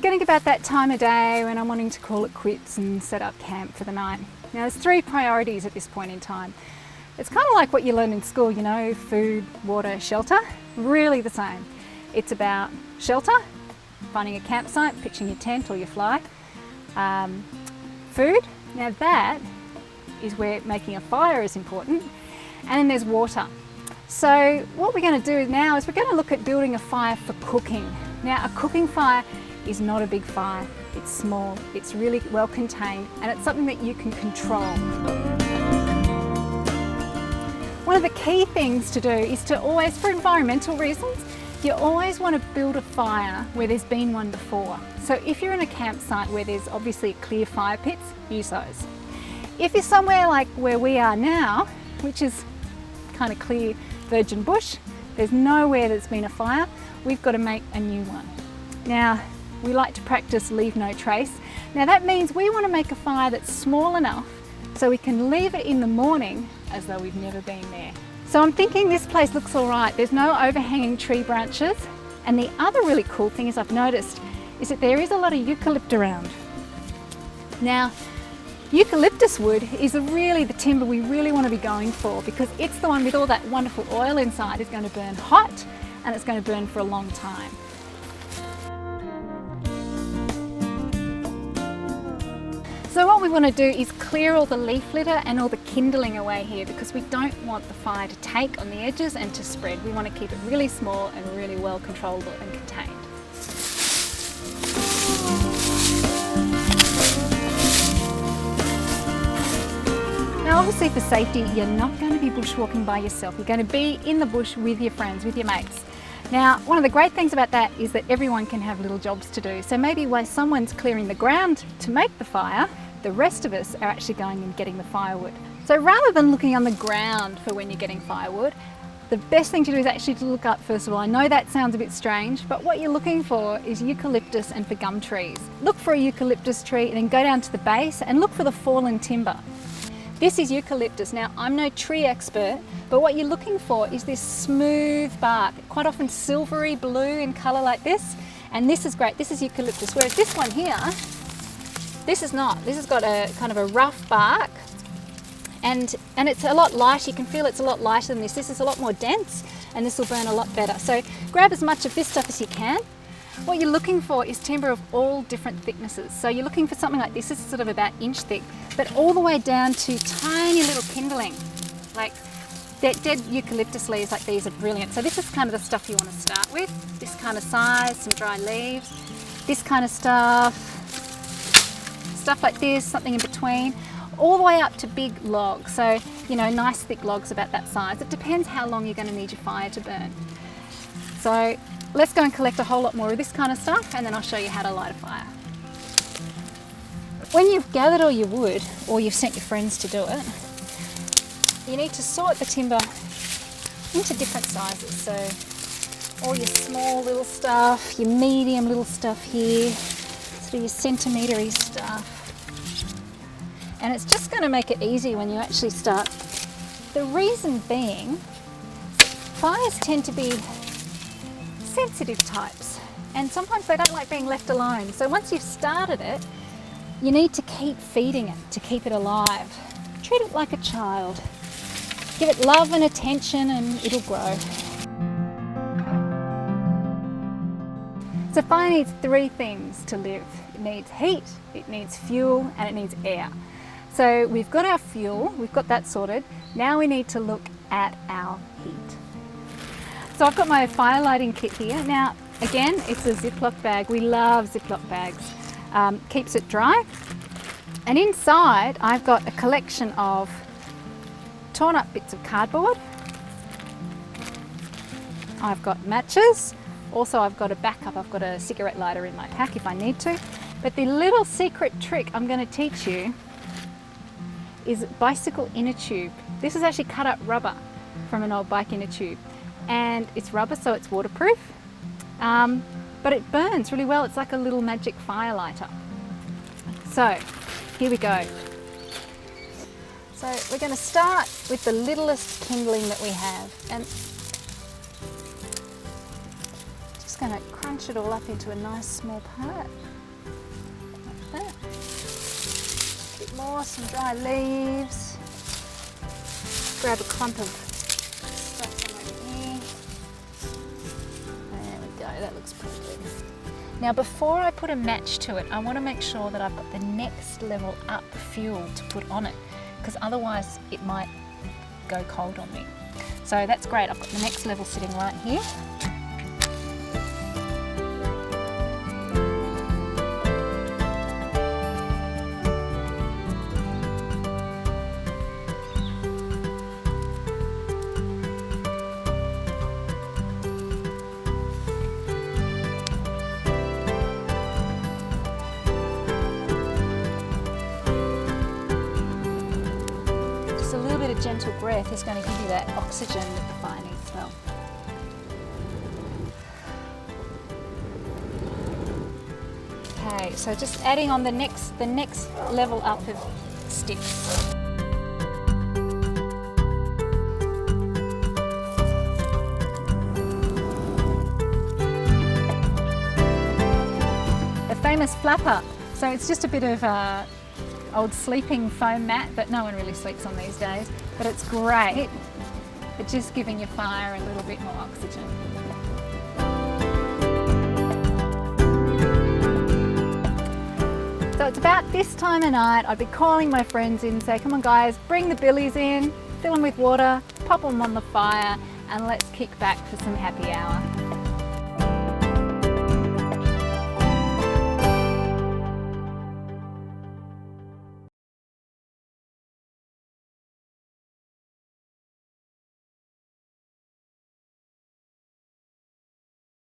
getting about that time of day when I'm wanting to call it quits and set up camp for the night. Now there's three priorities at this point in time. It's kind of like what you learn in school, you know, food, water, shelter, really the same. It's about shelter, finding a campsite, pitching your tent or your fly. Food, now that is where making a fire is important. And then there's water. So what we're going to do now is we're going to look at building a fire for cooking. Now a cooking fire is not a big fire, it's small, it's really well contained, and it's something that you can control. One of the key things to do is to always, for environmental reasons, you always want to build a fire where there's been one before. So if you're in a campsite where there's obviously clear fire pits, use those. If you're somewhere like where we are now, which is kind of clear virgin bush, there's nowhere that's been a fire, we've got to make a new one. Now, we like to practice leave no trace. Now that means we want to make a fire that's small enough so we can leave it in the morning as though we've never been there. So I'm thinking this place looks all right. There's no overhanging tree branches. And the other really cool thing is I've noticed is that there is a lot of eucalypt around. Now, eucalyptus wood is really the timber we really want to be going for because it's the one with all that wonderful oil inside is going to burn hot and it's going to burn for a long time. So what we want to do is clear all the leaf litter and all the kindling away here because we don't want the fire to take on the edges and to spread. We want to keep it really small and really well controlled and contained. Now obviously for safety, you're not going to be bushwalking by yourself. You're going to be in the bush with your friends, with your mates. Now, one of the great things about that is that everyone can have little jobs to do. So maybe while someone's clearing the ground to make the fire, the rest of us are actually going and getting the firewood. So rather than looking on the ground for when you're getting firewood, the best thing to do is actually to look up first of all. I know that sounds a bit strange, but what you're looking for is eucalyptus and for gum trees. Look for a eucalyptus tree and then go down to the base and look for the fallen timber. This is eucalyptus. Now, I'm no tree expert, but what you're looking for is this smooth bark, quite often silvery blue in colour like this, and this is great. This is eucalyptus, whereas this one here, this is not. This has got a kind of a rough bark, and it's a lot lighter. You can feel it's a lot lighter than this. This is a lot more dense, and this will burn a lot better. So grab as much of this stuff as you can. What you're looking for is timber of all different thicknesses. So you're looking for something like this. This is sort of about inch thick, but all the way down to tiny little kindling. Like dead eucalyptus leaves like these are brilliant. So this is kind of the stuff you want to start with. This kind of size, some dry leaves, this kind of stuff like this, something in between, all the way up to big logs. So, you know, nice thick logs about that size. It depends how long you're going to need your fire to burn. So let's go and collect a whole lot more of this kind of stuff and then I'll show you how to light a fire. When you've gathered all your wood or you've sent your friends to do it, you need to sort the timber into different sizes. So all your small little stuff, your medium little stuff here, sort of your centimetre-y stuff. And it's just going to make it easy when you actually start. The reason being, fires tend to be sensitive types and sometimes they don't like being left alone. So once you've started it, you need to keep feeding it to keep it alive. Treat it like a child. Give it love and attention and it'll grow. So fire needs three things to live. It needs heat, it needs fuel, and it needs air. So we've got our fuel, we've got that sorted. Now we need to look at our heat. So I've got my fire lighting kit here. Now, again, it's a Ziploc bag. We love Ziploc bags. Keeps it dry. And inside, I've got a collection of torn up bits of cardboard. I've got matches. Also, I've got a backup. I've got a cigarette lighter in my pack if I need to. But the little secret trick I'm going to teach you is bicycle inner tube. This is actually cut up rubber from an old bike inner tube. And it's rubber, so it's waterproof. But it burns really well. It's like a little magic fire lighter. So, here we go. So we're going to start with the littlest kindling that we have. And just going to crunch it all up into a nice small part. some dry leaves. Grab a clump of stuff from over here. There we go, that looks pretty good. Now before I put a match to it, I want to make sure that I've got the next level up fuel to put on it, because otherwise it might go cold on me. So that's great, I've got the next level sitting right here. A little bit of gentle breath is going to give you that oxygen that the fire needs as well. Okay, so just adding on the next level up of sticks. The famous flapper. So it's just a bit of old sleeping foam mat, but no one really sleeps on these days. But it's great for just giving your fire a little bit more oxygen. So it's about this time of night, I'd be calling my friends in and say, come on guys, bring the billies in, fill them with water, pop them on the fire, and let's kick back for some happy hour.